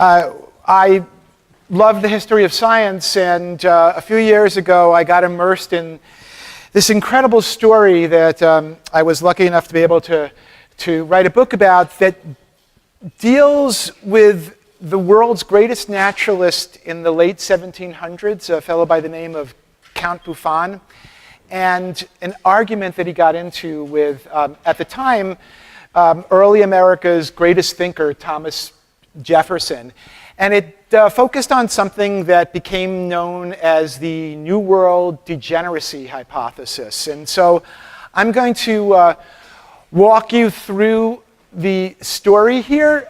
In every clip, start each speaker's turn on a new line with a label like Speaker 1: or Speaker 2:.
Speaker 1: I love the history of science, and a few years ago I got immersed in this incredible story that I was lucky enough to be able to write a book about that deals with the world's greatest naturalist in the late 1700s, a fellow by the name of Count Buffon, and an argument that he got into with, at the time, early America's greatest thinker, Thomas Jefferson. And it focused on something that became known as the New World degeneracy hypothesis. And so I'm going to walk you through the story here.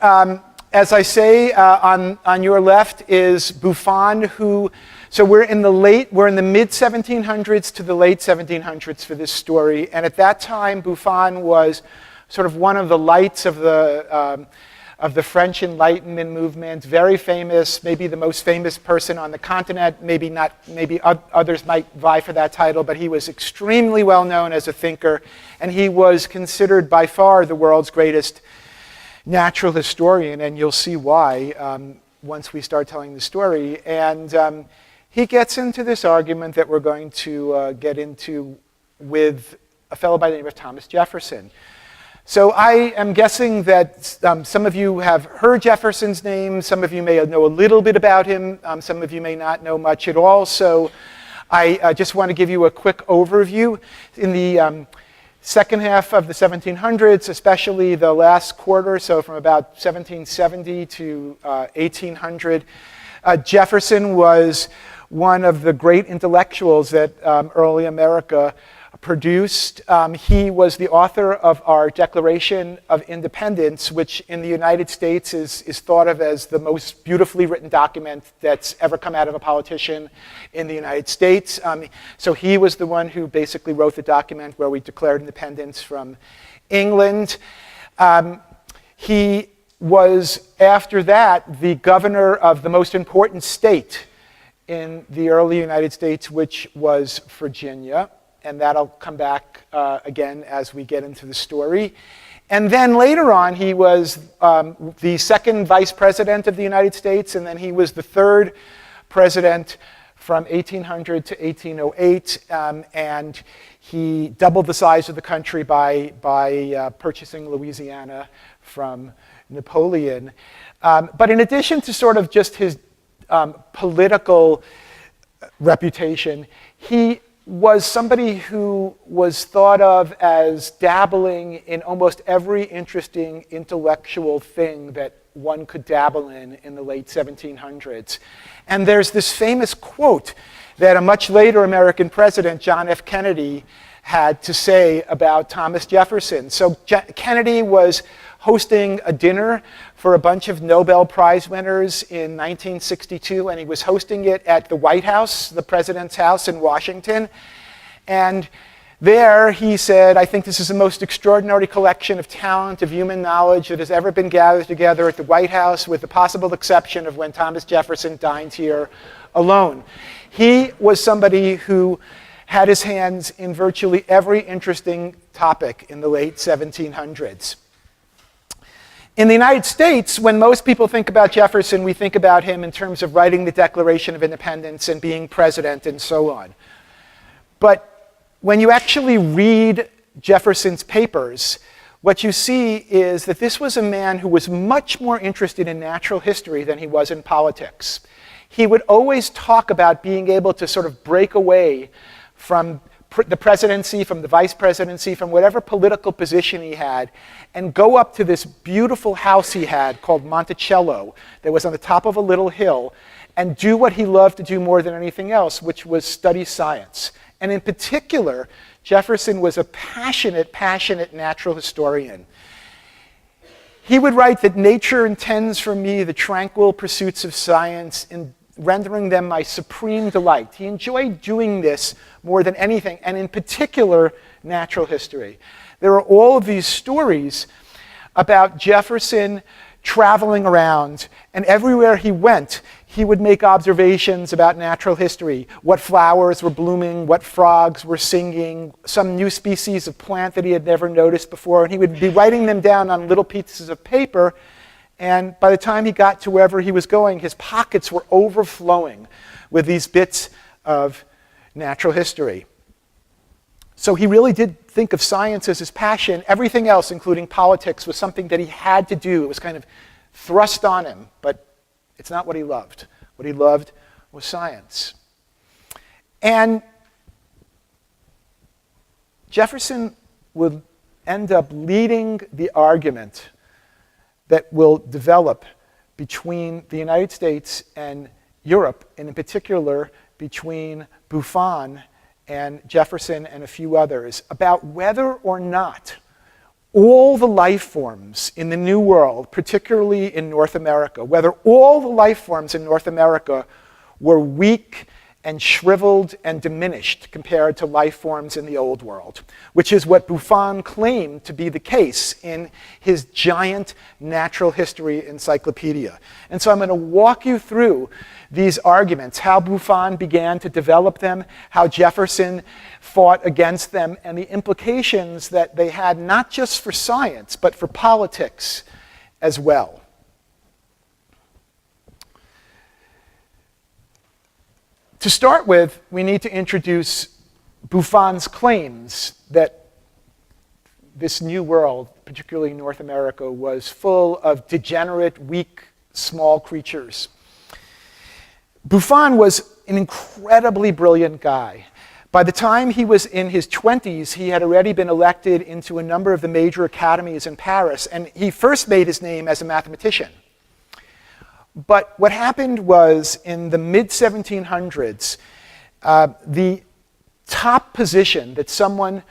Speaker 1: As I say, on your left is Buffon, who, so we're in the mid 1700s to the late 1700s for this story. And at that time, Buffon was sort of one of the lights of the French Enlightenment movement, very famous, maybe the most famous person on the continent, maybe not, maybe others might vie for that title, but he was extremely well known as a thinker, and he was considered by far the world's greatest natural historian, and you'll see why once we start telling the story. And he gets into this argument that we're going to get into with a fellow by the name of Thomas Jefferson. So I am guessing that some of you have heard Jefferson's name, some of you may know a little bit about him, some of you may not know much at all. So I just want to give you a quick overview. In the second half of the 1700s, especially the last quarter, so from about 1770 to 1800, Jefferson was one of the great intellectuals that early America produced. He was the author of our Declaration of Independence, which in the United States is thought of as the most beautifully written document that's ever come out of a politician in the United States. So he was the one who basically wrote the document where we declared independence from England. He was, after that, the governor of the most important state in the early United States, which was Virginia. And that'll come back again as we get into the story. And then later on, he was the second vice president of the United States, and then he was the third president from 1800 to 1808, and he doubled the size of the country by purchasing Louisiana from Napoleon. But in addition to sort of just his political reputation, he was somebody who was thought of as dabbling in almost every interesting intellectual thing that one could dabble in the late 1700s. And there's this famous quote that a much later American president, John F. Kennedy, had to say about Thomas Jefferson. So Kennedy was hosting a dinner for a bunch of Nobel Prize winners in 1962, and he was hosting it at the White House, the president's house in Washington. And there he said, "I think this is the most extraordinary collection of talent, of human knowledge that has ever been gathered together at the White House, with the possible exception of when Thomas Jefferson dined here alone." He was somebody who had his hands in virtually every interesting topic in the late 1700s. In the United States, when most people think about Jefferson, we think about him in terms of writing the Declaration of Independence and being president and so on. But when you actually read Jefferson's papers, what you see is that this was a man who was much more interested in natural history than he was in politics. He would always talk about being able to sort of break away from the presidency, from the vice presidency, from whatever political position he had, and go up to this beautiful house he had called Monticello that was on the top of a little hill, and do what he loved to do more than anything else, which was study science. And in particular, Jefferson was a passionate natural historian. He would write that nature intends for me the tranquil pursuits of science, in rendering them my supreme delight. He enjoyed doing this more than anything, and in particular, natural history. There are all of these stories about Jefferson traveling around, and everywhere he went, he would make observations about natural history, what flowers were blooming, what frogs were singing, some new species of plant that he had never noticed before, and he would be writing them down on little pieces of paper, And by the time he got to wherever he was going, his pockets were overflowing with these bits of natural history. So he really did think of science as his passion. Everything else, including politics, was something that he had to do. It was kind of thrust on him, but it's not what he loved. What he loved was science. And Jefferson would end up leading the argument that will develop between the United States and Europe, and in particular between Buffon and Jefferson and a few others, about whether or not all the life forms in the New World, particularly in North America, whether all the life forms in North America were weak and shriveled and diminished compared to life forms in the Old World, which is what Buffon claimed to be the case in his giant natural history encyclopedia. And so I'm going to walk you through these arguments, how Buffon began to develop them, how Jefferson fought against them, and the implications that they had not just for science, but for politics as well. To start with, we need to introduce Buffon's claims that this new world, particularly North America, was full of degenerate, weak, small creatures. Buffon was an incredibly brilliant guy. By the time he was in his 20s, he had already been elected into a number of the major academies in Paris, and he first made his name as a mathematician. But what happened was, in the mid-1700s, the top position that someone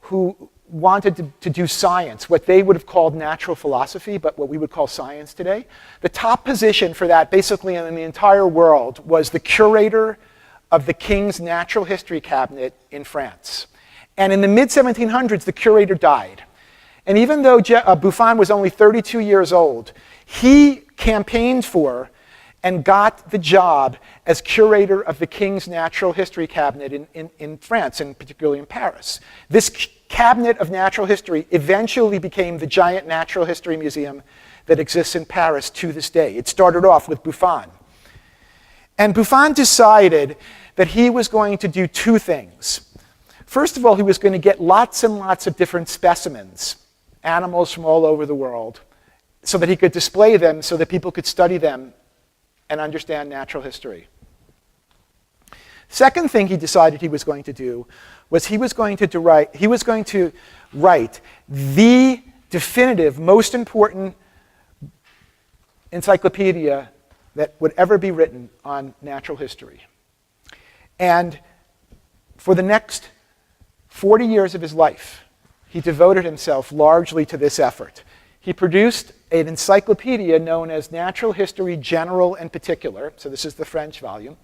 Speaker 1: who wanted to do science, what they would have called natural philosophy, but what we would call science today, the top position for that, basically in the entire world, was the curator of the King's Natural History Cabinet in France. And in the mid-1700s, the curator died. And even though Buffon was only 32 years old, he campaigned for and got the job as curator of the King's Natural History Cabinet in France, and particularly in Paris. This cabinet of natural history eventually became the giant natural history museum that exists in Paris to this day. It started off with Buffon. And Buffon decided that he was going to do two things. First of all, he was going to get lots and lots of different specimens, animals from all over the world, so that he could display them so that people could study them and understand natural history. Second thing he decided he was going to do was he was going to write the definitive, most important encyclopedia that would ever be written on natural history. And for the next 40 years of his life, he devoted himself largely to this effort. He produced an encyclopedia known as Natural History General and Particular, so this is the French volume.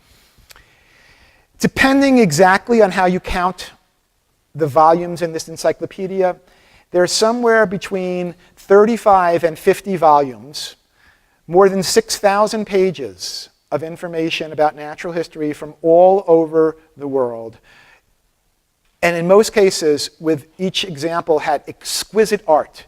Speaker 1: Depending exactly on how you count the volumes in this encyclopedia, there's somewhere between 35 and 50 volumes, more than 6,000 pages of information about natural history from all over the world. And in most cases, with each example, had exquisite art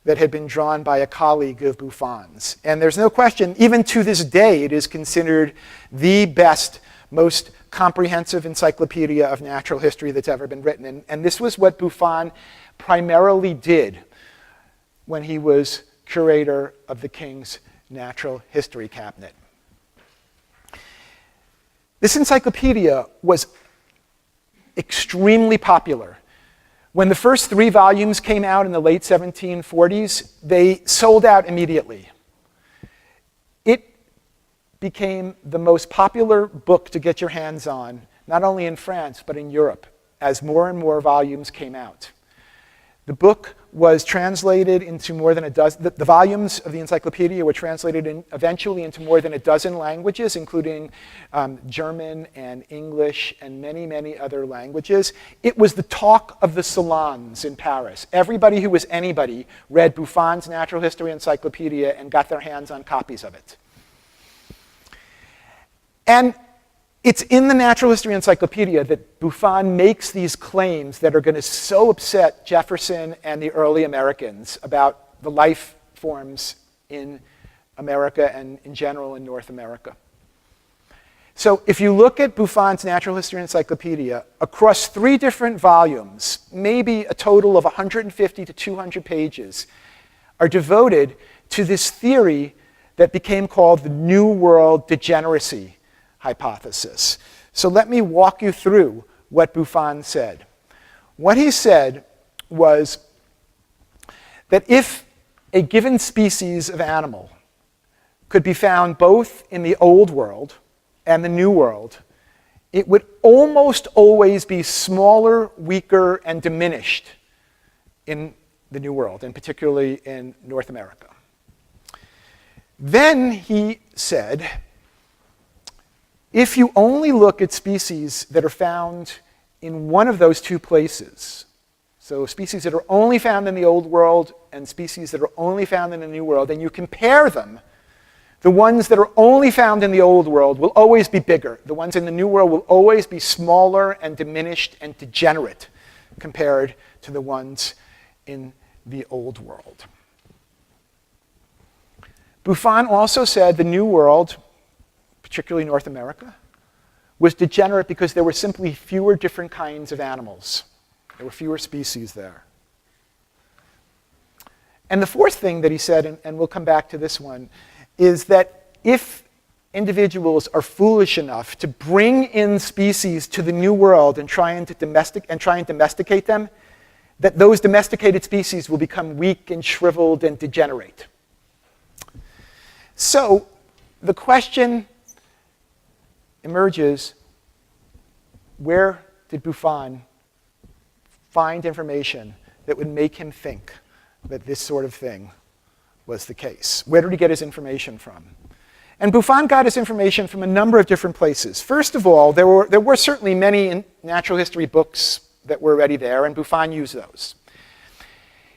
Speaker 1: that had been drawn by a colleague of Buffon's. And there's no question, even to this day, it is considered the best, most comprehensive encyclopedia of natural history that's ever been written. And this was what Buffon primarily did when he was curator of the King's Natural History Cabinet. This encyclopedia was extremely popular. When the first 3 volumes came out in the late 1740s, they sold out immediately. It became the most popular book to get your hands on, not only in France, but in Europe, as more and more volumes came out. The book was translated into more than a dozen, the volumes of the encyclopedia were translated eventually into more than a dozen languages, including German and English and many, many other languages. It was the talk of the salons in Paris. Everybody who was anybody read Buffon's Natural History Encyclopedia and got their hands on copies of it. And it's in the Natural History Encyclopedia that Buffon makes these claims that are going to so upset Jefferson and the early Americans about the life forms in America and in general in North America. So if you look at Buffon's Natural History Encyclopedia, across 3 different volumes, maybe a total of 150 to 200 pages, are devoted to this theory that became called the New World Degeneracy hypothesis. So let me walk you through what Buffon said. What he said was that if a given species of animal could be found both in the Old World and the New World, it would almost always be smaller, weaker, and diminished in the New World, and particularly in North America. Then he said, if you only look at species that are found in one of those 2 places, so species that are only found in the Old World and species that are only found in the New World, and you compare them, the ones that are only found in the Old World will always be bigger. The ones in the New World will always be smaller and diminished and degenerate compared to the ones in the Old World. Buffon also said the New World, particularly North America, was degenerate because there were simply fewer different kinds of animals. There were fewer species there. And the 4th thing that he said, and we'll come back to this one, is that if individuals are foolish enough to bring in species to the New World and try and domesticate them, that those domesticated species will become weak and shriveled and degenerate. So the question emerges, where did Buffon find information that would make him think that this sort of thing was the case? Where did he get his information from? And Buffon got his information from a number of different places. First of all, there were certainly many natural history books that were already there, and Buffon used those.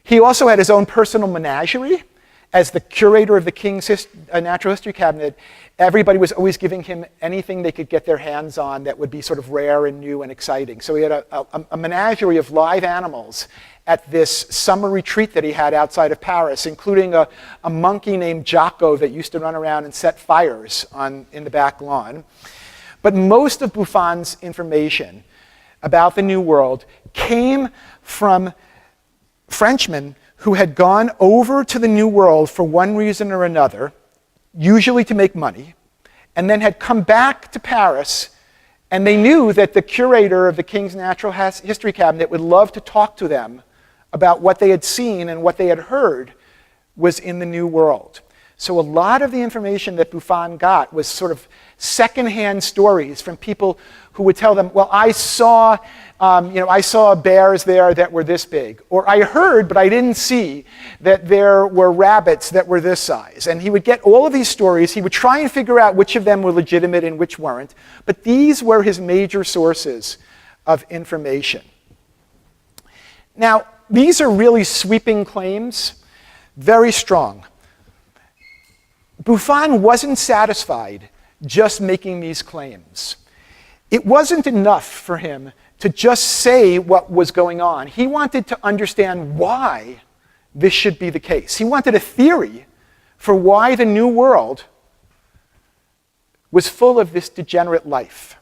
Speaker 1: He also had his own personal menagerie. As the curator of the King's Natural History Cabinet, everybody was always giving him anything they could get their hands on that would be sort of rare and new and exciting. So he had a menagerie of live animals at this summer retreat that he had outside of Paris, including a monkey named Jocko that used to run around and set fires in the back lawn. But most of Buffon's information about the New World came from Frenchmen who had gone over to the New World for one reason or another, usually to make money, and then had come back to Paris, and they knew that the curator of the King's Natural History Cabinet would love to talk to them about what they had seen and what they had heard was in the New World. So a lot of the information that Buffon got was sort of secondhand stories from people who would tell them, well, I saw bears there that were this big. Or I heard, but I didn't see, that there were rabbits that were this size. And he would get all of these stories. He would try and figure out which of them were legitimate and which weren't. But these were his major sources of information. Now, these are really sweeping claims, very strong. Buffon wasn't satisfied just making these claims. It wasn't enough for him to just say what was going on. He wanted to understand why this should be the case. He wanted a theory for why the New World was full of this degenerate life.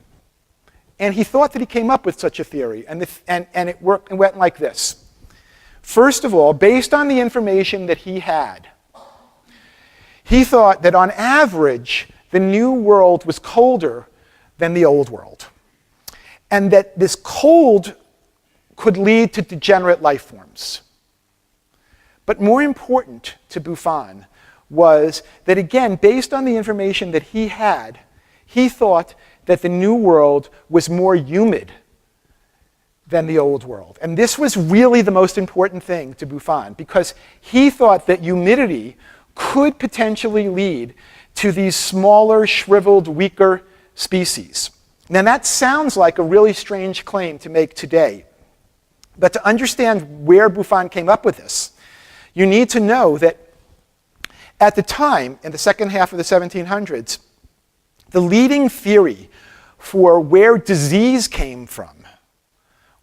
Speaker 1: And he thought that he came up with such a theory, and it went like this. First of all, based on the information that he had, he thought that on average, the New World was colder than the Old World, and that this cold could lead to degenerate life forms. But more important to Buffon was that, again, based on the information that he had, he thought that the New World was more humid than the Old World. And this was really the most important thing to Buffon, because he thought that humidity could potentially lead to these smaller, shriveled, weaker species. Now that sounds like a really strange claim to make today. But to understand where Buffon came up with this, you need to know that at the time, in the second half of the 1700s, the leading theory for where disease came from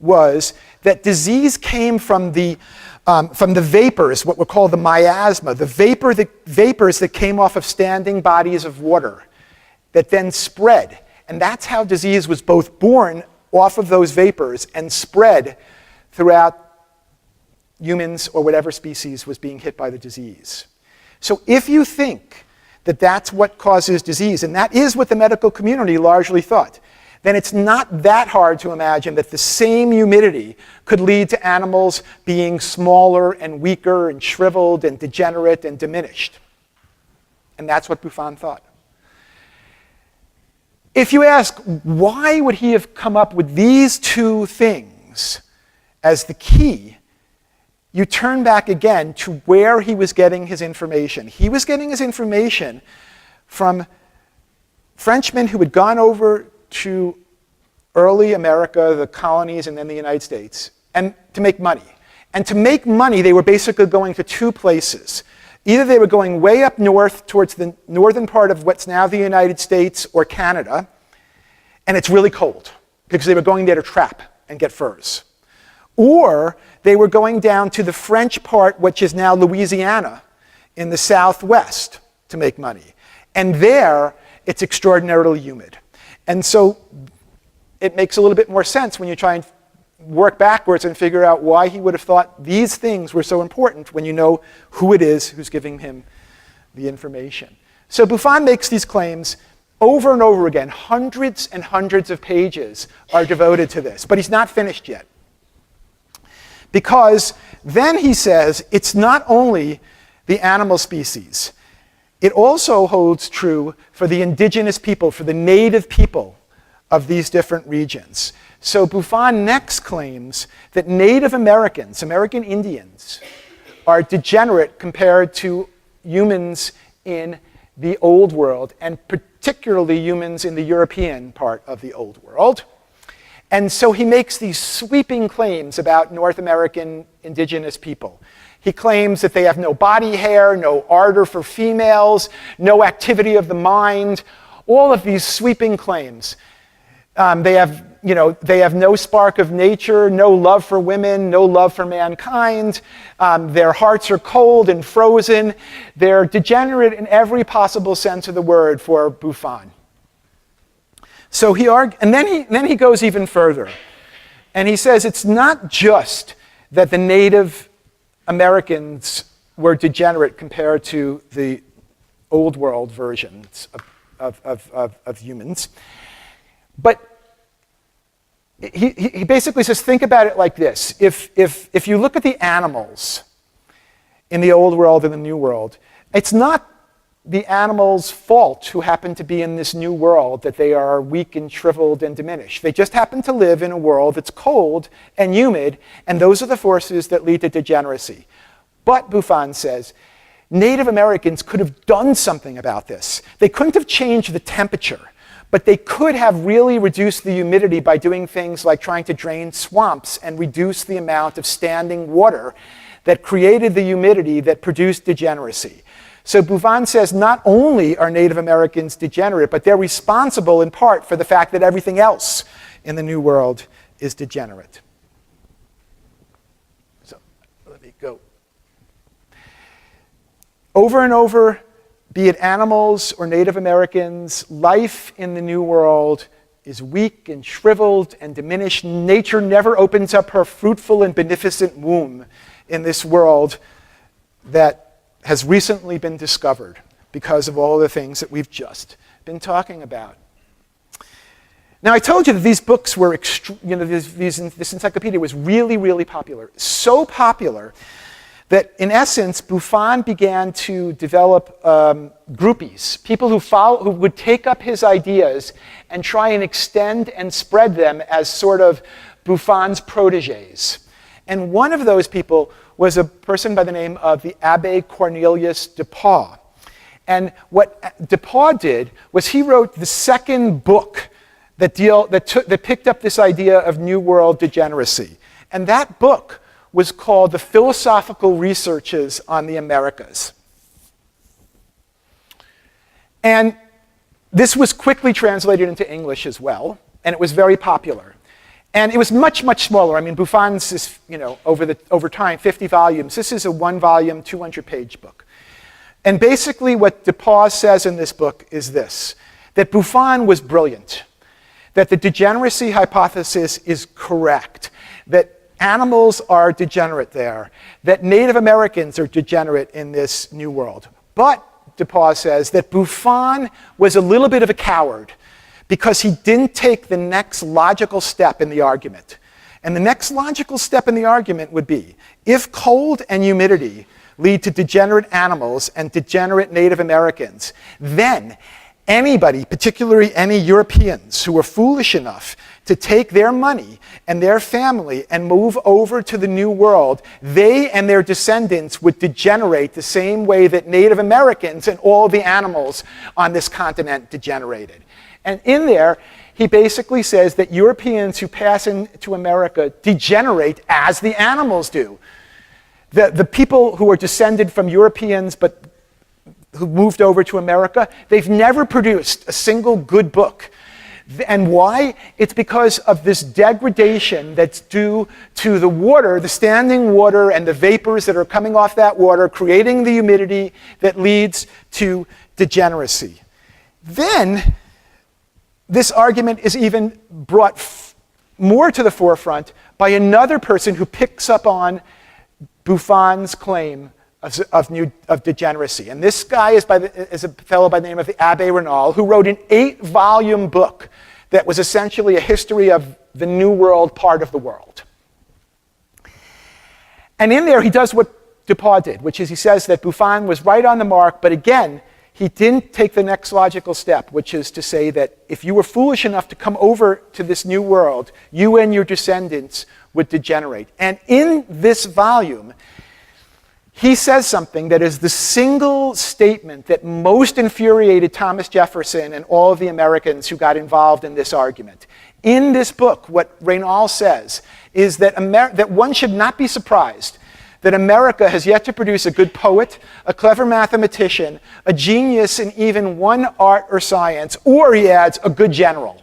Speaker 1: was that disease came from the from the vapors, what were called the miasma, the vapors that came off of standing bodies of water that then spread. And that's how disease was both born off of those vapors and spread throughout humans or whatever species was being hit by the disease. So if you think that that's what causes disease, and that is what the medical community largely thought, then it's not that hard to imagine that the same humidity could lead to animals being smaller and weaker and shriveled and degenerate and diminished. And that's what Buffon thought. If you ask, why would he have come up with these two things as the key, you turn back again to where he was getting his information. He was getting his information from Frenchmen who had gone over to early America, the colonies, and then the United States, and to make money. And to make money, they were basically going to two places. Either they were going way up north towards the northern part of what's now the United States or Canada, and it's really cold because they were going there to trap and get furs. Or they were going down to the French part, which is now Louisiana, in the southwest to make money. And there, it's extraordinarily humid. And so it makes a little bit more sense when you try and work backwards and figure out why he would have thought these things were so important when you know who it is who's giving him the information. So Buffon makes these claims over and over again. Hundreds and hundreds of pages are devoted to this, but he's not finished yet. Because then he says it's not only the animal species, it also holds true for the indigenous people, for the native people of these different regions. So Buffon next claims that Native Americans, American Indians, are degenerate compared to humans in the Old World, and particularly humans in the European part of the Old World. And so he makes these sweeping claims about North American indigenous people. He claims that they have no body hair, no ardor for females, no activity of the mind, all of these sweeping claims. They have no spark of nature, no love for women, no love for mankind. Their hearts are cold and frozen. They're degenerate in every possible sense of the word for Buffon. So then he goes even further. And he says it's not just that the Native Americans were degenerate compared to the Old World versions of humans. But he basically says, think about it like this. If you look at the animals in the Old World and the New World, it's not the animals' fault who happen to be in this new world that they are weak and shriveled and diminished. They just happen to live in a world that's cold and humid, and those are the forces that lead to degeneracy. But, Buffon says, Native Americans could have done something about this. They couldn't have changed the temperature, but they could have really reduced the humidity by doing things like trying to drain swamps and reduce the amount of standing water that created the humidity that produced degeneracy. So Buffon says not only are Native Americans degenerate, but they're responsible in part for the fact that everything else in the New World is degenerate. So let me go. Over and over, be it animals or Native Americans, life in the New World is weak and shriveled and diminished. Nature never opens up her fruitful and beneficent womb in this world that has recently been discovered because of all the things that we've just been talking about. Now, I told you that these books were, this encyclopedia was really, really popular. So popular that, in essence, Buffon began to develop groupies, people who would take up his ideas and try and extend and spread them as sort of Buffon's protégés. And one of those people was a person by the name of the Abbé Cornelius de Pau. And what de Pau did was he wrote the second book that picked up this idea of New World degeneracy. And that book was called The Philosophical Researches on the Americas. And this was quickly translated into English as well, and it was very popular. And it was much, much smaller. I mean, Buffon's is, over time, 50 volumes. This is a 1-volume, 200-page book. And basically what DePauw says in this book is this, that Buffon was brilliant, that the degeneracy hypothesis is correct, that animals are degenerate there, that Native Americans are degenerate in this new world. But, DePauw says, that Buffon was a little bit of a coward because he didn't take the next logical step in the argument. And the next logical step in the argument would be, if cold and humidity lead to degenerate animals and degenerate Native Americans, then anybody, particularly any Europeans who are foolish enough to take their money and their family and move over to the New World, they and their descendants would degenerate the same way that Native Americans and all the animals on this continent degenerated. And in there, he basically says that Europeans who pass into America degenerate as the animals do. The people who are descended from Europeans but who moved over to America, they've never produced a single good book. And why? It's because of this degradation that's due to the water, the standing water and the vapors that are coming off that water, creating the humidity that leads to degeneracy. Then, this argument is even brought more to the forefront by another person who picks up on Buffon's claim of degeneracy. And this guy is a fellow by the name of the Abbé Raynal, who wrote an 8-volume book that was essentially a history of the New World part of the world. And in there, he does what DePauw did, which is he says that Buffon was right on the mark, but again, he didn't take the next logical step, which is to say that if you were foolish enough to come over to this new world, you and your descendants would degenerate. And in this volume, he says something that is the single statement that most infuriated Thomas Jefferson and all of the Americans who got involved in this argument. In this book, what Raynal says is that, that one should not be surprised that America has yet to produce a good poet, a clever mathematician, a genius in even one art or science, or, he adds, a good general.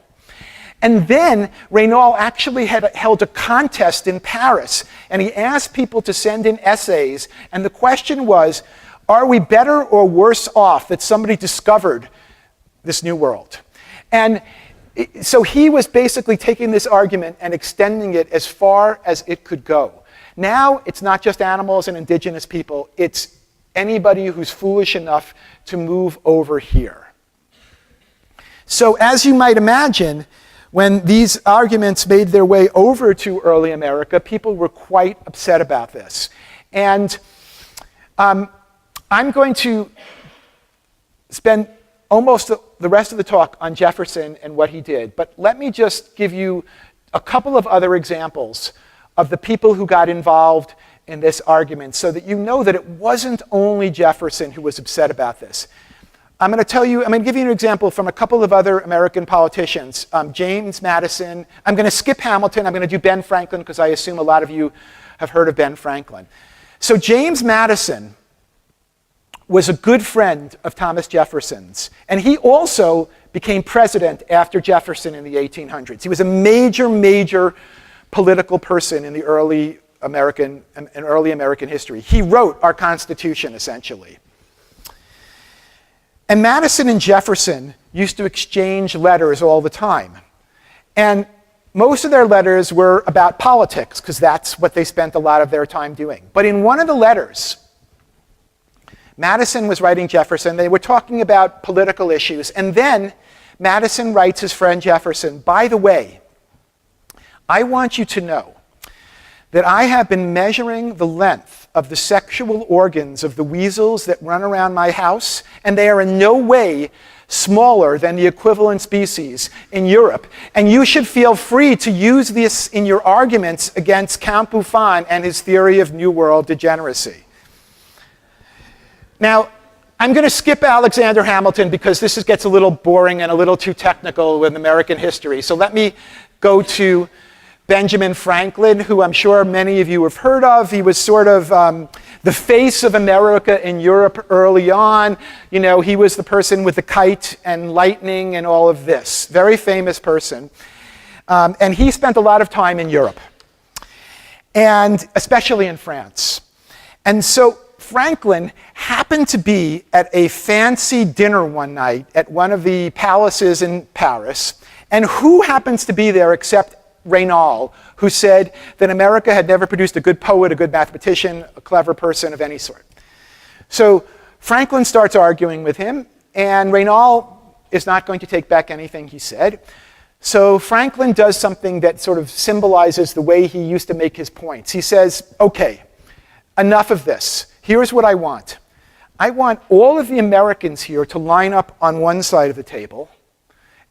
Speaker 1: And then Raynal actually held a contest in Paris, and he asked people to send in essays, and the question was, are we better or worse off that somebody discovered this new world? And so he was basically taking this argument and extending it as far as it could go. Now, it's not just animals and indigenous people, it's anybody who's foolish enough to move over here. So as you might imagine, when these arguments made their way over to early America, people were quite upset about this. And I'm going to spend almost the rest of the talk on Jefferson and what he did, but let me just give you a couple of other examples of the people who got involved in this argument so that you know that it wasn't only Jefferson who was upset about this. I'm going to give you an example from a couple of other American politicians. James Madison. I'm going to skip Hamilton. I'm going to do Ben Franklin because I assume a lot of you have heard of Ben Franklin. So James Madison was a good friend of Thomas Jefferson's, and he also became president after Jefferson in the 1800s. He was a major, major political person in the early American history. He wrote our Constitution, essentially. And Madison and Jefferson used to exchange letters all the time. And most of their letters were about politics, because that's what they spent a lot of their time doing. But in one of the letters, Madison was writing Jefferson. They were talking about political issues. And then Madison writes his friend Jefferson, by the way, I want you to know that I have been measuring the length of the sexual organs of the weasels that run around my house, and they are in no way smaller than the equivalent species in Europe. And you should feel free to use this in your arguments against Count Buffon and his theory of New World degeneracy. Now, I'm going to skip Alexander Hamilton because this gets a little boring and a little too technical with American history. So let me go to Benjamin Franklin, who I'm sure many of you have heard of. He was sort of the face of America in Europe early on. You know, he was the person with the kite and lightning and all of this. Very famous person. And he spent a lot of time in Europe, and especially in France. And so Franklin happened to be at a fancy dinner one night at one of the palaces in Paris. And who happens to be there except Raynal, who said that America had never produced a good poet, a good mathematician, a clever person of any sort. So Franklin starts arguing with him, and Raynal is not going to take back anything he said. So Franklin does something that sort of symbolizes the way he used to make his points. He says, okay, enough of this. Here's what I want. I want all of the Americans here to line up on one side of the table,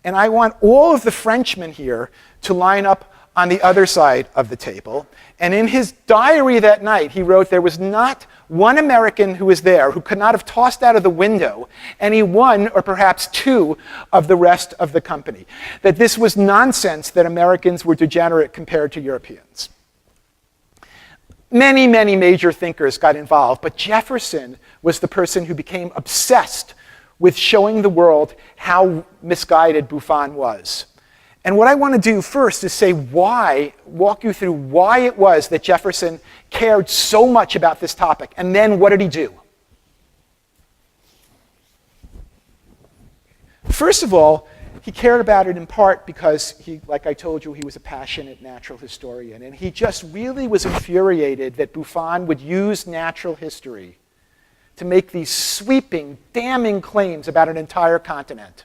Speaker 1: and I want all of the Frenchmen here to line up on the other side of the table. And in his diary that night, he wrote there was not one American who was there who could not have tossed out of the window any one or perhaps two of the rest of the company. That this was nonsense that Americans were degenerate compared to Europeans. Many, many major thinkers got involved, but Jefferson was the person who became obsessed with showing the world how misguided Buffon was. And what I want to do first is say why, walk you through why it was that Jefferson cared so much about this topic, and then what did he do? First of all, he cared about it in part because he, like I told you, he was a passionate natural historian, and he just really was infuriated that Buffon would use natural history to make these sweeping, damning claims about an entire continent.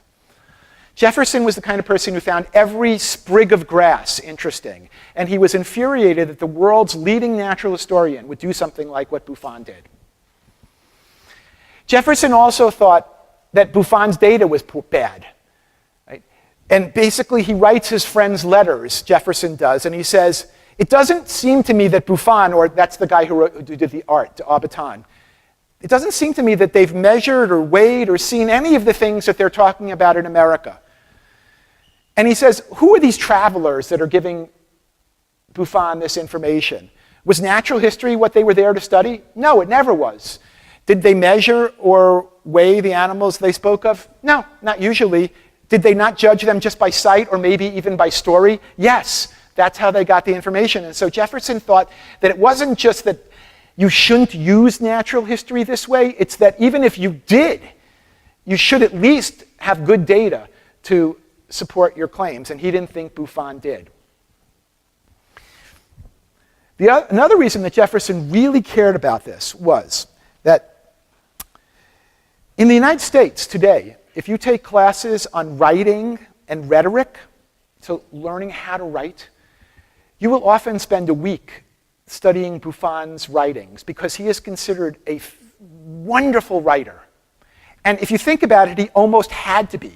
Speaker 1: Jefferson was the kind of person who found every sprig of grass interesting, and he was infuriated that the world's leading natural historian would do something like what Buffon did. Jefferson also thought that Buffon's data was bad. Right? And basically he writes his friends letters, Jefferson does, and he says, it doesn't seem to me that Buffon, or that's the guy who did the art, Aubuton, it doesn't seem to me that they've measured or weighed or seen any of the things that they're talking about in America. And he says, who are these travelers that are giving Buffon this information? Was natural history what they were there to study? No, it never was. Did they measure or weigh the animals they spoke of? No, not usually. Did they not judge them just by sight or maybe even by story? Yes, that's how they got the information. And so Jefferson thought that it wasn't just that you shouldn't use natural history this way, it's that even if you did, you should at least have good data to support your claims, and he didn't think Buffon did. Another reason that Jefferson really cared about this was that in the United States today, if you take classes on writing and rhetoric, so learning how to write, you will often spend a week studying Buffon's writings because he is considered a wonderful writer. And if you think about it, he almost had to be.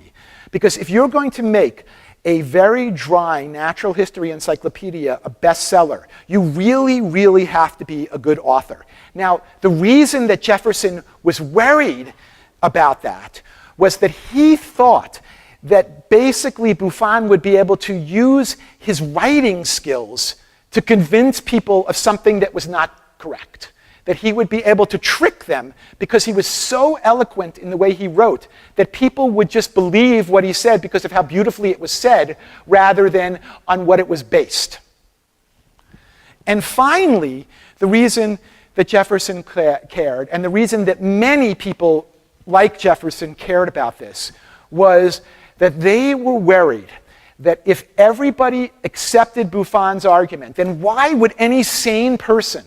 Speaker 1: Because if you're going to make a very dry natural history encyclopedia a bestseller, you really, really have to be a good author. Now, the reason that Jefferson was worried about that was that he thought that basically Buffon would be able to use his writing skills to convince people of something that was not correct. That he would be able to trick them because he was so eloquent in the way he wrote that people would just believe what he said because of how beautifully it was said rather than on what it was based. And finally, the reason that Jefferson cared, and the reason that many people like Jefferson cared about this, was that they were worried that if everybody accepted Buffon's argument, then why would any sane person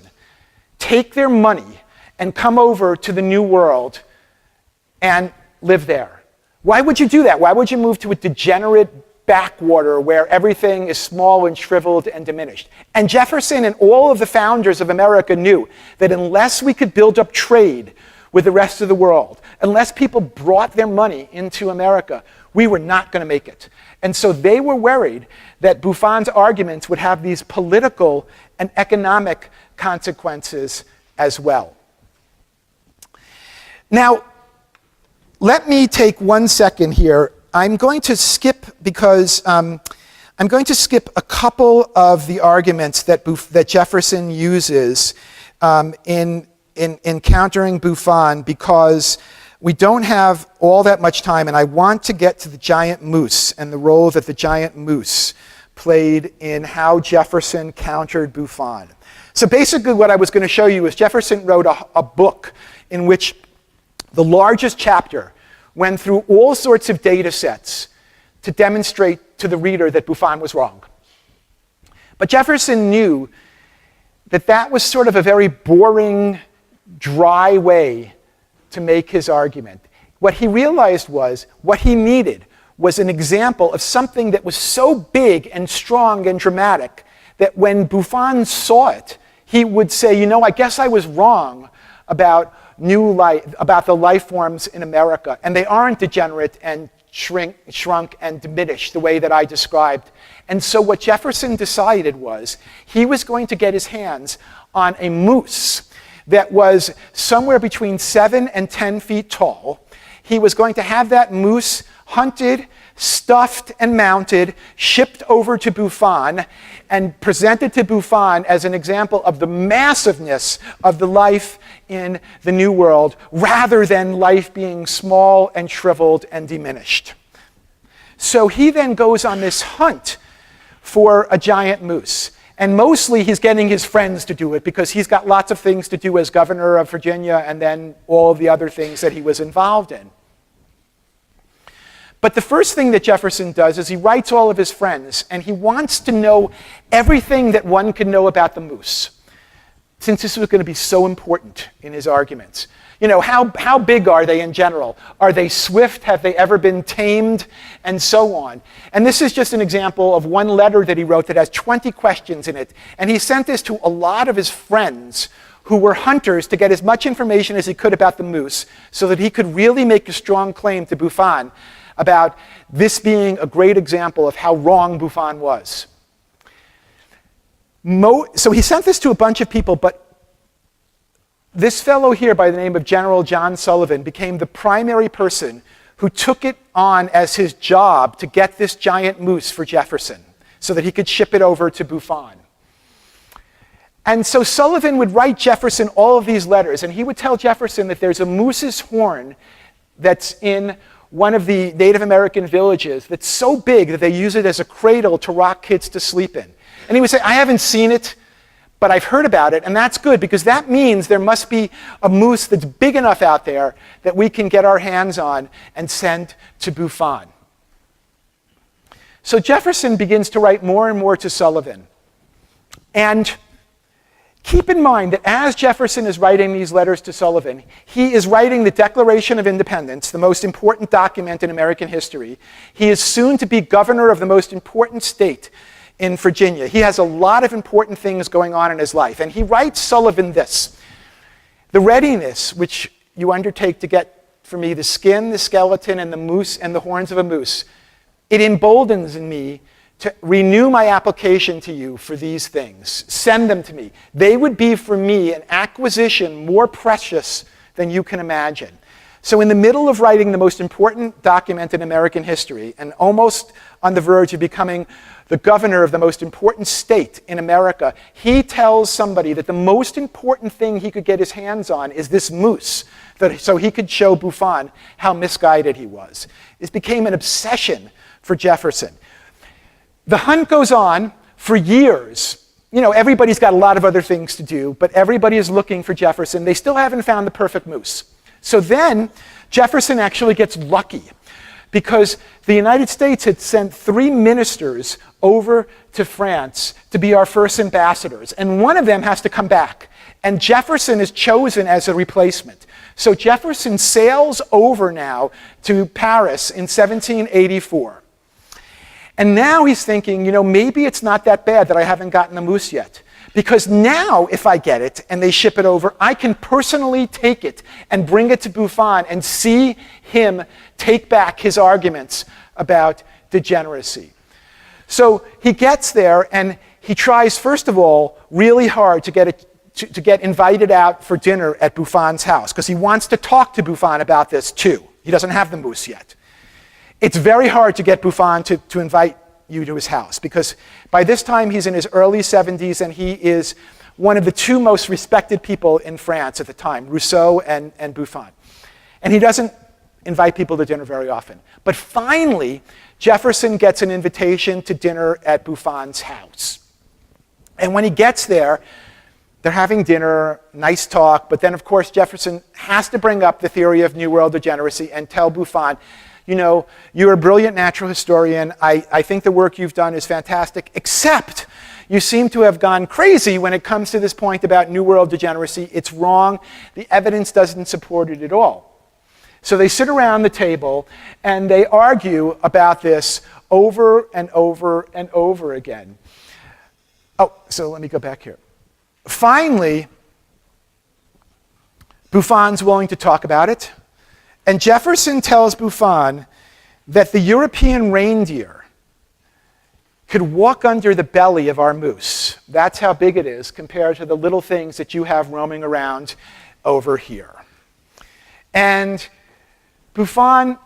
Speaker 1: take their money and come over to the New World and live there? Why would you do that? Why would you move to a degenerate backwater where everything is small and shriveled and diminished? And Jefferson and all of the founders of America knew that unless we could build up trade with the rest of the world, unless people brought their money into America, we were not going to make it. And so they were worried that Buffon's arguments would have these political and economic consequences as well. Now, let me take 1 second here. I'm going to skip because I'm going to skip a couple of the arguments that Jefferson uses in countering Buffon because we don't have all that much time, and I want to get to the giant moose and the role that the giant moose played in how Jefferson countered Buffon. So basically what I was going to show you is Jefferson wrote a book in which the largest chapter went through all sorts of data sets to demonstrate to the reader that Buffon was wrong. But Jefferson knew that that was sort of a very boring, dry way to make his argument. What he realized was what he needed was an example of something that was so big and strong and dramatic that when Buffon saw it, he would say, you know, I guess I was wrong about about the life forms in America, and they aren't degenerate and shrunk and diminished the way that I described. And so what Jefferson decided was he was going to get his hands on a moose that was somewhere between 7 and 10 feet tall. He was going to have that moose hunted, stuffed and mounted, shipped over to Buffon, and presented to Buffon as an example of the massiveness of the life in the New World, rather than life being small and shriveled and diminished. So he then goes on this hunt for a giant moose. And mostly he's getting his friends to do it because he's got lots of things to do as governor of Virginia and then all the other things that he was involved in. But the first thing that Jefferson does is he writes all of his friends, and he wants to know everything that one could know about the moose, since this was going to be so important in his arguments. You know, how big are they in general? Are they swift? Have they ever been tamed? And so on. And this is just an example of one letter that he wrote that has 20 questions in it. And he sent this to a lot of his friends who were hunters to get as much information as he could about the moose so that he could really make a strong claim to Buffon about this being a great example of how wrong Buffon was. So he sent this to a bunch of people, but this fellow here by the name of General John Sullivan became the primary person who took it on as his job to get this giant moose for Jefferson so that he could ship it over to Buffon. And so Sullivan would write Jefferson all of these letters, and he would tell Jefferson that there's a moose's horn that's in one of the Native American villages that's so big that they use it as a cradle to rock kids to sleep in. And he would say, I haven't seen it, but I've heard about it, and that's good because that means there must be a moose that's big enough out there that we can get our hands on and send to Buffon. So Jefferson begins to write more and more to Sullivan. And keep in mind that as Jefferson is writing these letters to Sullivan, he is writing the Declaration of Independence, the most important document in American history. He is soon to be governor of the most important state in Virginia. He has a lot of important things going on in his life. And he writes Sullivan this: the readiness which you undertake to get for me the skin, the skeleton, and the moose and the horns of a moose, it emboldens in me to renew my application to you for these things. Send them to me. They would be for me an acquisition more precious than you can imagine. So in the middle of writing the most important document in American history, and almost on the verge of becoming the governor of the most important state in America, he tells somebody that the most important thing he could get his hands on is this moose, so he could show Buffon how misguided he was. It became an obsession for Jefferson. The hunt goes on for years. You know, everybody's got a lot of other things to do, but everybody is looking for Jefferson. They still haven't found the perfect moose. So then Jefferson actually gets lucky because the United States had sent 3 ministers over to France to be our first ambassadors, and one of them has to come back, and Jefferson is chosen as a replacement. So Jefferson sails over now to Paris in 1784. And now he's thinking, you know, maybe it's not that bad that I haven't gotten the moose yet. Because now, if I get it and they ship it over, I can personally take it and bring it to Buffon and see him take back his arguments about degeneracy. So he gets there and he tries, first of all, really hard to get invited out for dinner at Buffon's house, because he wants to talk to Buffon about this too. He doesn't have the moose yet. It's very hard to get Buffon to invite you to his house, because by this time he's in his early 70s and he is one of the 2 most respected people in France at the time, Rousseau and Buffon. And he doesn't invite people to dinner very often. But finally, Jefferson gets an invitation to dinner at Buffon's house. And when he gets there, they're having dinner, nice talk, but then of course Jefferson has to bring up the theory of New World degeneracy and tell Buffon, you know, you're a brilliant natural historian. I think the work you've done is fantastic, except you seem to have gone crazy when it comes to this point about New World degeneracy. It's wrong. The evidence doesn't support it at all. So they sit around the table and they argue about this over and over and over again. Oh, so let me go back here. Finally, Buffon's willing to talk about it. And Jefferson tells Buffon that the European reindeer could walk under the belly of our moose. That's how big it is compared to the little things that you have roaming around over here. And Buffon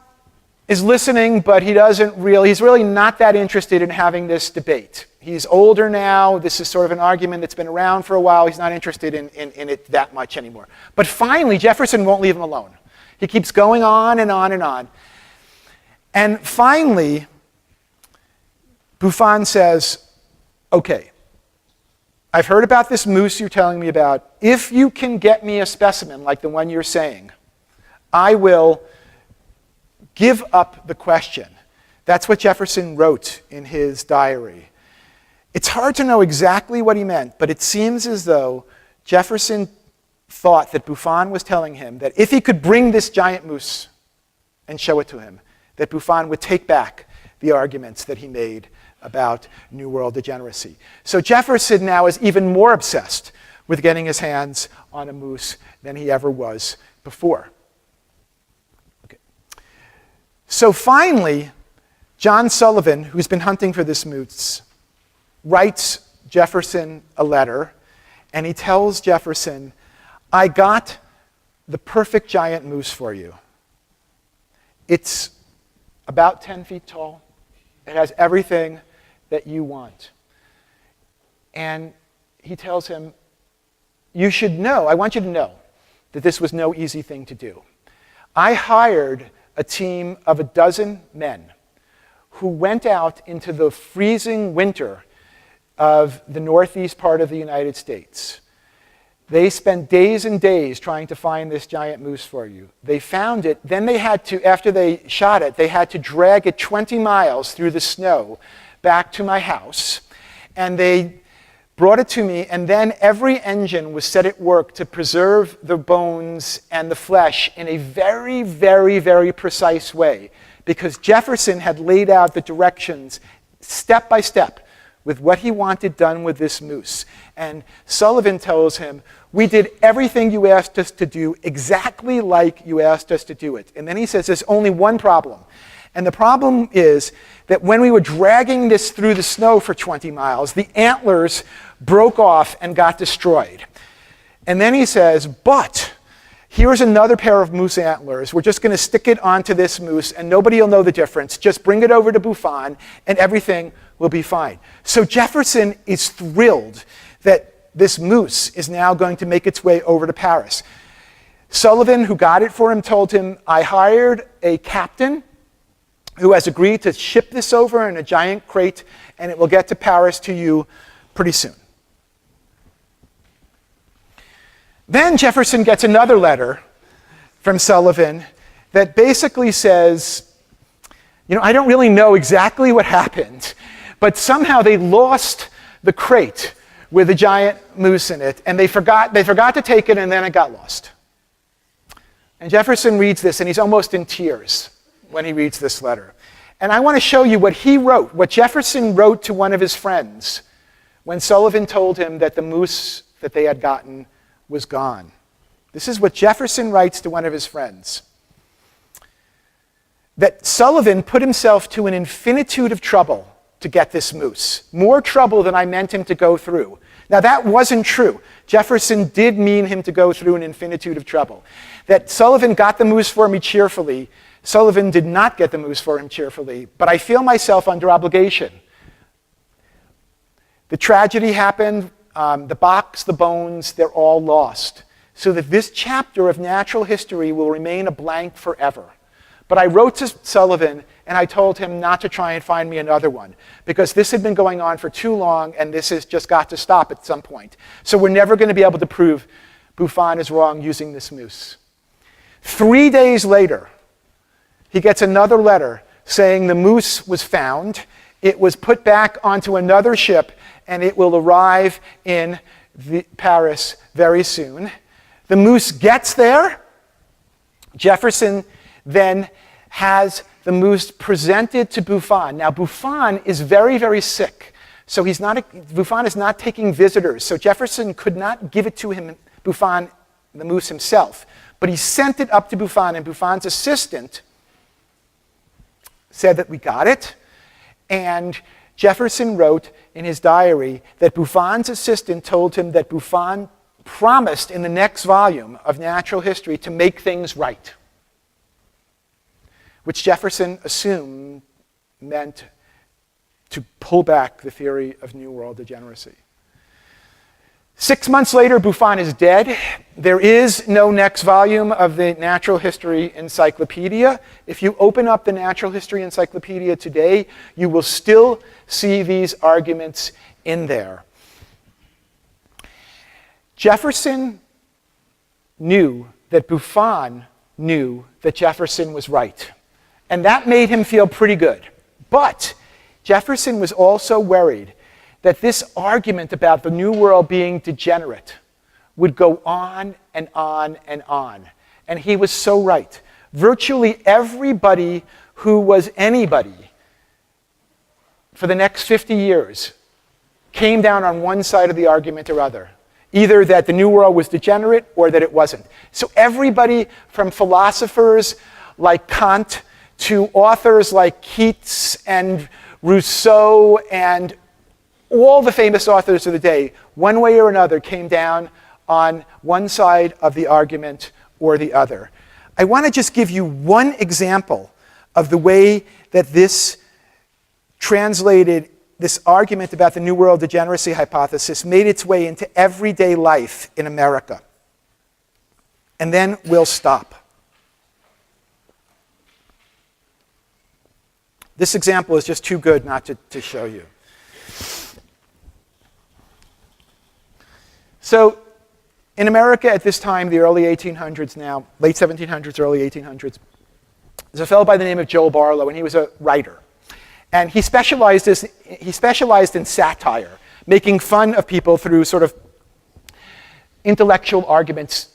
Speaker 1: is listening, but he's really not that interested in having this debate. He's older now. This is sort of an argument that's been around for a while. He's not interested in it that much anymore. But finally, Jefferson won't leave him alone. He keeps going on and on and on. And finally, Buffon says, okay, I've heard about this moose you're telling me about. If you can get me a specimen like the one you're saying, I will give up the question. That's what Jefferson wrote in his diary. It's hard to know exactly what he meant, but it seems as though Jefferson thought that Buffon was telling him that if he could bring this giant moose and show it to him, that Buffon would take back the arguments that he made about New World degeneracy. So Jefferson now is even more obsessed with getting his hands on a moose than he ever was before. Okay. So finally, John Sullivan, who's been hunting for this moose, writes Jefferson a letter, and he tells Jefferson, I got the perfect giant moose for you. It's about 10 feet tall. It has everything that you want. And he tells him, you should know, I want you to know that this was no easy thing to do. I hired a team of 12 men who went out into the freezing winter of the northeast part of the United States. They spent days and days trying to find this giant moose for you. They found it. Then they had to, after they shot it, they had to drag it 20 miles through the snow back to my house. And they brought it to me, and then every engine was set at work to preserve the bones and the flesh in a very, very, very precise way, because Jefferson had laid out the directions step by step with what he wanted done with this moose. And Sullivan tells him, we did everything you asked us to do exactly like you asked us to do it. And then he says, there's only one problem. And the problem is that when we were dragging this through the snow for 20 miles, the antlers broke off and got destroyed. And then he says, but here's another pair of moose antlers. We're just going to stick it onto this moose, and nobody will know the difference. Just bring it over to Buffon, and everything will be fine. So Jefferson is thrilled that this moose is now going to make its way over to Paris. Sullivan, who got it for him, told him, I hired a captain who has agreed to ship this over in a giant crate, and it will get to Paris to you pretty soon. Then Jefferson gets another letter from Sullivan that basically says, you know, I don't really know exactly what happened, but somehow they lost the crate with a giant moose in it, and they forgot to take it, and then it got lost. And Jefferson reads this, and he's almost in tears when he reads this letter. And I want to show you what he wrote, what Jefferson wrote to one of his friends when Sullivan told him that the moose that they had gotten was gone. This is what Jefferson writes to one of his friends. That Sullivan put himself to an infinitude of trouble to get this moose. More trouble than I meant him to go through. Now that wasn't true. Jefferson did mean him to go through an infinitude of trouble. That Sullivan got the moose for me cheerfully. Sullivan did not get the moose for him cheerfully, but I feel myself under obligation. The tragedy happened, the box, the bones, they're all lost. So that this chapter of natural history will remain a blank forever. But I wrote to Sullivan and I told him not to try and find me another one because this had been going on for too long and this has just got to stop at some point. So we're never going to be able to prove Buffon is wrong using this moose. 3 days later, he gets another letter saying the moose was found. It was put back onto another ship and it will arrive in Paris very soon. The moose gets there. Jefferson then has the moose presented to Buffon. Now, Buffon is very, very sick. So Buffon is not taking visitors. So Jefferson could not give it to him, Buffon, the moose himself. But he sent it up to Buffon, and Buffon's assistant said that we got it. And Jefferson wrote in his diary that Buffon's assistant told him that Buffon promised in the next volume of Natural History to make things right, which Jefferson assumed meant to pull back the theory of New World degeneracy. 6 months later, Buffon is dead. There is no next volume of the Natural History Encyclopedia. If you open up the Natural History Encyclopedia today, you will still see these arguments in there. Jefferson knew that Buffon knew that Jefferson was right. And that made him feel pretty good. But Jefferson was also worried that this argument about the New World being degenerate would go on and on and on. And he was so right. Virtually everybody who was anybody for the next 50 years came down on one side of the argument or other. Either that the New World was degenerate or that it wasn't. So everybody from philosophers like Kant to authors like Keats and Rousseau and all the famous authors of the day, one way or another, came down on one side of the argument or the other. I want to just give you one example of the way that this argument about the New World degeneracy hypothesis made its way into everyday life in America. And then we'll stop. This example is just too good not to show you. So in America at this time, the early 1800s now, late 1700s, early 1800s, there's a fellow by the name of Joel Barlow, and he was a writer. And he specialized in satire, making fun of people through sort of intellectual arguments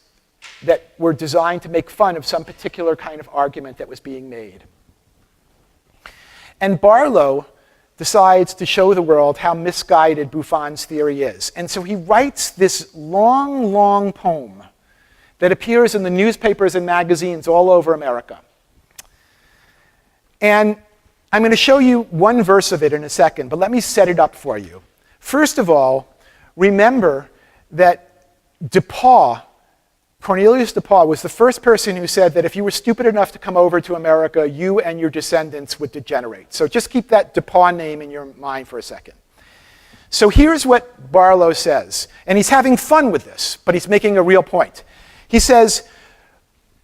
Speaker 1: that were designed to make fun of some particular kind of argument that was being made. And Barlow decides to show the world how misguided Buffon's theory is. And so he writes this long, long poem that appears in the newspapers and magazines all over America. And I'm going to show you one verse of it in a second, but let me set it up for you. First of all, remember that Cornelius DePauw was the first person who said that if you were stupid enough to come over to America, you and your descendants would degenerate. So just keep that DePauw name in your mind for a second. So here's what Barlow says, and he's having fun with this, but he's making a real point. He says,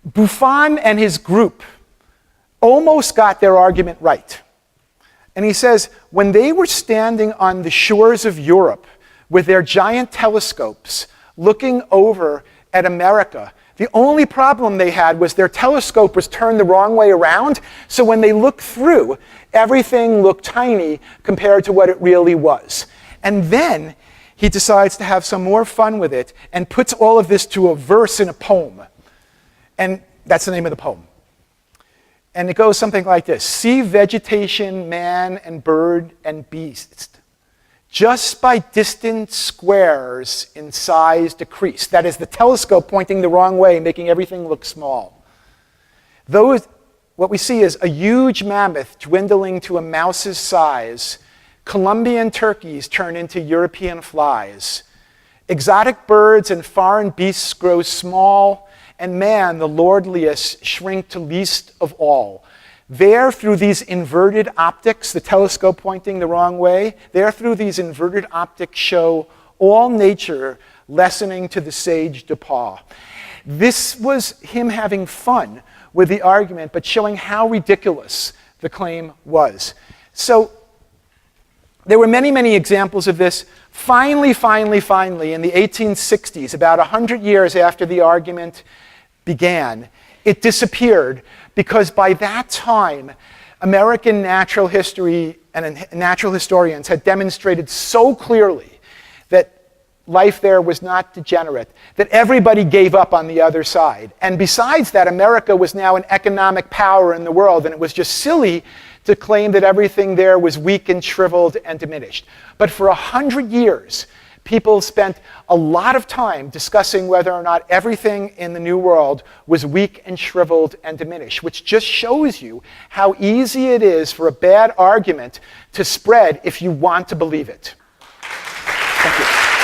Speaker 1: Buffon and his group almost got their argument right. And he says, when they were standing on the shores of Europe with their giant telescopes looking over at America, the only problem they had was their telescope was turned the wrong way around, so when they looked through, everything looked tiny compared to what it really was. And then he decides to have some more fun with it and puts all of this to a verse in a poem. And that's the name of the poem. And it goes something like this. See vegetation, man and bird and beast, just by distant squares in size decrease. That is the telescope pointing the wrong way, making everything look small. What we see is a huge mammoth dwindling to a mouse's size. Colombian turkeys turn into European flies. Exotic birds and foreign beasts grow small, and man, the lordliest, shrink to least of all. There, through these inverted optics, the telescope pointing the wrong way, there through these inverted optics show all nature lessening to the sage DePauw. This was him having fun with the argument, but showing how ridiculous the claim was. So there were many, many examples of this. Finally, in the 1860s, about 100 years after the argument began, it disappeared because by that time, American natural history and natural historians had demonstrated so clearly that life there was not degenerate, that everybody gave up on the other side. And besides that, America was now an economic power in the world, and it was just silly to claim that everything there was weak and shriveled and diminished. But for 100 years, people spent a lot of time discussing whether or not everything in the New World was weak and shriveled and diminished, which just shows you how easy it is for a bad argument to spread if you want to believe it. Thank you.